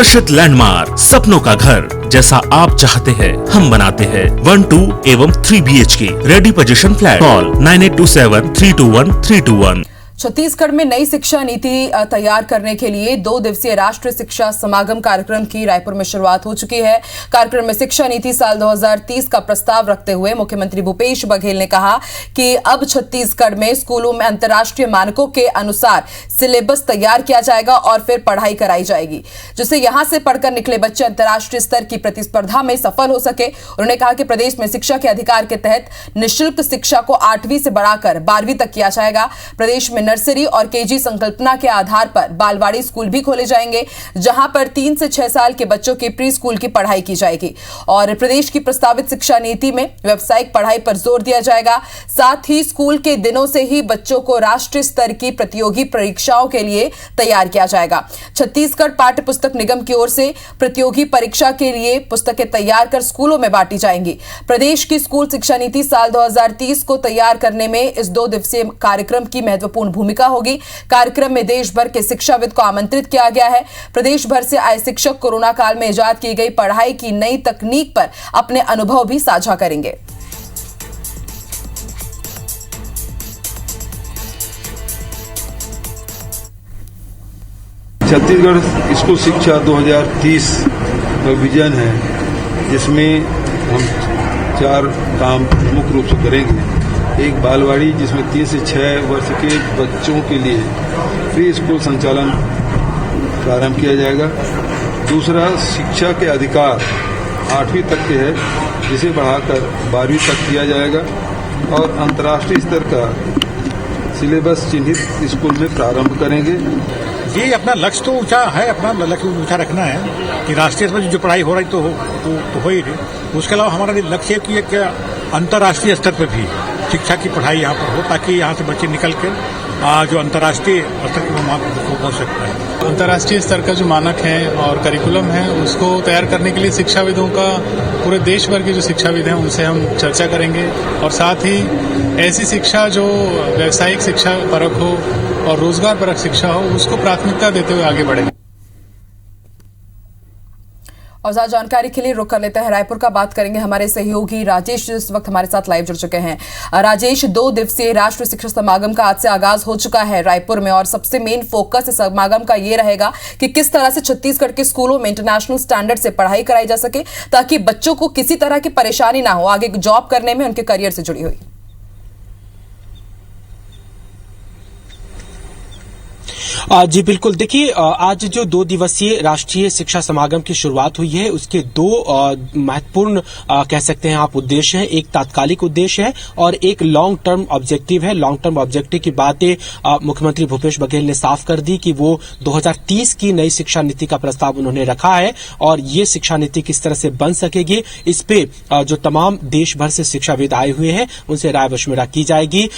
आकर्षित लैंडमार्क, सपनों का घर जैसा आप चाहते हैं हम बनाते हैं। 1, 2 एवं 3 BHK ready position flat. Call 9827321321। Chhattisgarh में नई शिक्षा नीति तैयार करने के लिए 2 दिवसीय राष्ट्रीय शिक्षा समागम कार्यक्रम की रायपुर में शुरुआत हो चुकी है। कार्यक्रम में शिक्षा नीति साल 2030 का प्रस्ताव रखते हुए मुख्यमंत्री भूपेश बघेल ने कहा कि अब छत्तीसगढ़ में स्कूलों में अंतर्राष्ट्रीय मानकों के अनुसार सिलेबस तैयार किया जाएगा और फिर पढ़ाई कराई जाएगी, जिससे यहां से पढ़कर निकले बच्चे अंतर्राष्ट्रीय स्तर की प्रतिस्पर्धा में सफल हो सके। उन्होंने कहा कि प्रदेश में शिक्षा के अधिकार के तहत निःशुल्क शिक्षा को 8वीं से बढ़ाकर 12वीं तक किया जाएगा। प्रदेश में नर्सरी और केजी संकल्पना के आधार पर बालवाड़ी स्कूल भी खोले जाएंगे, जहां पर 3 से 6 साल के बच्चों की प्री स्कूल की पढ़ाई की जाएगी। और प्रदेश की प्रस्तावित शिक्षा नीति में व्यावसायिक पढ़ाई पर जोर दिया जाएगा। साथ ही स्कूल के दिनों से ही बच्चों को राष्ट्रीय स्तर की प्रतियोगी परीक्षाओं के लिए तैयार किया जाएगा। छत्तीसगढ़ पाठ्य पुस्तक निगम की ओर से प्रतियोगी परीक्षा के लिए पुस्तकें तैयार कर स्कूलों में बांटी जाएंगी। प्रदेश की स्कूल शिक्षा नीति साल 2030 को तैयार करने में इस 2 दिवसीय कार्यक्रम की महत्वपूर्ण भूमिका होगी। कार्यक्रम में देश भर के शिक्षाविद को आमंत्रित किया गया है। प्रदेश भर से आए शिक्षक कोरोना काल में इजाद की गई पढ़ाई की नई तकनीक पर अपने अनुभव भी साझा करेंगे। छत्तीसगढ़ स्कूल शिक्षा 2030 का विजन है, जिसमें हम 4 काम मुख्य रूप से करेंगे। एक बालवाड़ी, जिसमें 3 से 6 वर्ष के बच्चों के लिए प्री स्कूल संचालन प्रारंभ किया जाएगा। दूसरा, शिक्षा के अधिकार 8वीं तक के है, जिसे बढ़ाकर 12वीं तक किया जाएगा। और अंतर्राष्ट्रीय स्तर का सिलेबस चिन्हित स्कूल में प्रारंभ करेंगे। ये अपना लक्ष्य तो ऊंचा है, अपना लक्ष्य ऊंचा रखना है कि राष्ट्रीय स्तर पर जो पढ़ाई हो रही तो हो ही रही। उसके अलावा हमारा लक्ष्य है कि एक अंतर्राष्ट्रीय स्तर पर भी शिक्षा की पढ़ाई यहाँ पर हो, ताकि यहाँ से बच्चे निकल कर जो अंतर्राष्ट्रीय स्तर के मानक को पहुंच सकता है। अंतर्राष्ट्रीय स्तर का जो मानक है और करिकुलम है, उसको तैयार करने के लिए शिक्षाविदों का, पूरे देश भर के जो शिक्षाविद हैं उनसे हम चर्चा करेंगे। और साथ ही ऐसी शिक्षा जो व्यावसायिक शिक्षा परक हो और रोजगार परक शिक्षा हो, उसको प्राथमिकता देते हुए आगे बढ़ेंगे। और ज्यादा जानकारी के लिए रुक कर लेते हैं रायपुर का। बात करेंगे हमारे सहयोगी राजेश, इस वक्त हमारे साथ लाइव जुड़ चुके हैं। राजेश, 2 दिवसीय राष्ट्रीय शिक्षा समागम का आज से आगाज हो चुका है रायपुर में, और सबसे मेन फोकस इस समागम का ये रहेगा कि किस तरह से छत्तीसगढ़ के स्कूलों में इंटरनेशनल स्टैंडर्ड से पढ़ाई कराई जा सके, ताकि बच्चों को किसी तरह की परेशानी ना हो आगे जॉब करने में, उनके करियर से जुड़ी हुई। जी बिल्कुल, देखिए आज जो 2 दिवसीय राष्ट्रीय शिक्षा समागम की शुरुआत हुई है, उसके 2 महत्वपूर्ण कह सकते हैं आप उद्देश्य हैं। एक तात्कालिक उद्देश्य है और एक लॉन्ग टर्म ऑब्जेक्टिव है। लॉन्ग टर्म ऑब्जेक्टिव की बातें मुख्यमंत्री भूपेश बघेल ने साफ कर दी कि वो 2030 की नई शिक्षा नीति का प्रस्ताव उन्होंने रखा है, और ये शिक्षा नीति किस तरह से बन सकेगी, इस पे जो तमाम देश भर से शिक्षाविद आए हुए हैं उनसे राय मशविरा की जाएगी।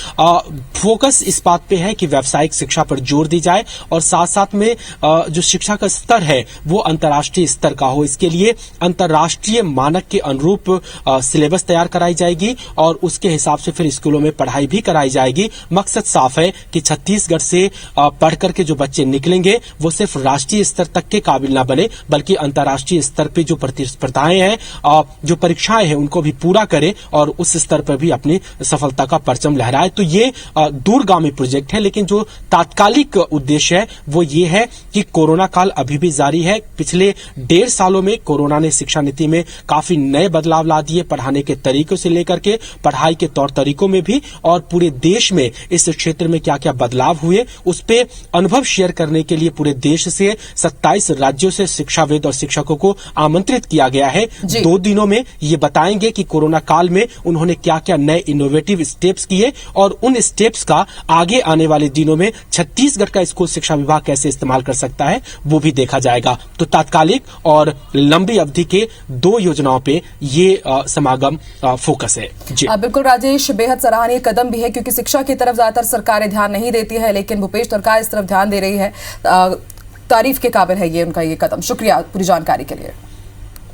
फोकस इस बात पे है कि व्यावसायिक शिक्षा पर जोर दी जाए और साथ साथ में जो शिक्षा का स्तर है वो अंतर्राष्ट्रीय स्तर का हो। इसके लिए अंतर्राष्ट्रीय मानक के अनुरूप सिलेबस तैयार कराई जाएगी और उसके हिसाब से फिर स्कूलों में पढ़ाई भी कराई जाएगी। मकसद साफ है कि छत्तीसगढ़ से पढ़ करके जो बच्चे निकलेंगे वो सिर्फ राष्ट्रीय स्तर तक के काबिल ना बने, बल्कि अंतर्राष्ट्रीय स्तर पे जो प्रतिस्पर्धाएं हैं, जो परीक्षाएं हैं, उनको भी पूरा करे और उस स्तर पर भी अपनी सफलता का परचम लहराए। तो ये दूरगामी प्रोजेक्ट है, लेकिन जो तात्कालिक उद्देश्य है वो ये है कि कोरोना काल अभी भी जारी है। पिछले 1.5 सालों में कोरोना ने शिक्षा नीति में काफी नए बदलाव ला दिए, पढ़ाने के तरीकों से लेकर के पढ़ाई के तौर तरीकों में भी, और पूरे देश में इस क्षेत्र में क्या क्या बदलाव हुए उस पे अनुभव शेयर करने के लिए पूरे देश से 27 राज्यों से शिक्षाविद और शिक्षकों को आमंत्रित किया गया है। 2 दिनों में ये बताएंगे कि कोरोना काल में उन्होंने क्या क्या नए इनोवेटिव स्टेप्स किए और उन स्टेप्स का आगे आने वाले दिनों में छत्तीसगढ़ का स्कूल शिक्षा विभाग कैसे इस्तेमाल कर सकता है वो भी देखा जाएगा। तो तात्कालिक और लंबी अवधि के 2 योजनाओं पे ये समागम फोकस है। जी बिल्कुल राजेश, बेहद सराहनीय कदम भी है, क्योंकि शिक्षा की तरफ ज्यादातर सरकारें ध्यान नहीं देती है, लेकिन भूपेश सरकार इस तरफ ध्यान दे रही है। तारीफ के काबिल है ये उनका ये कदम। शुक्रिया पूरी जानकारी के लिए।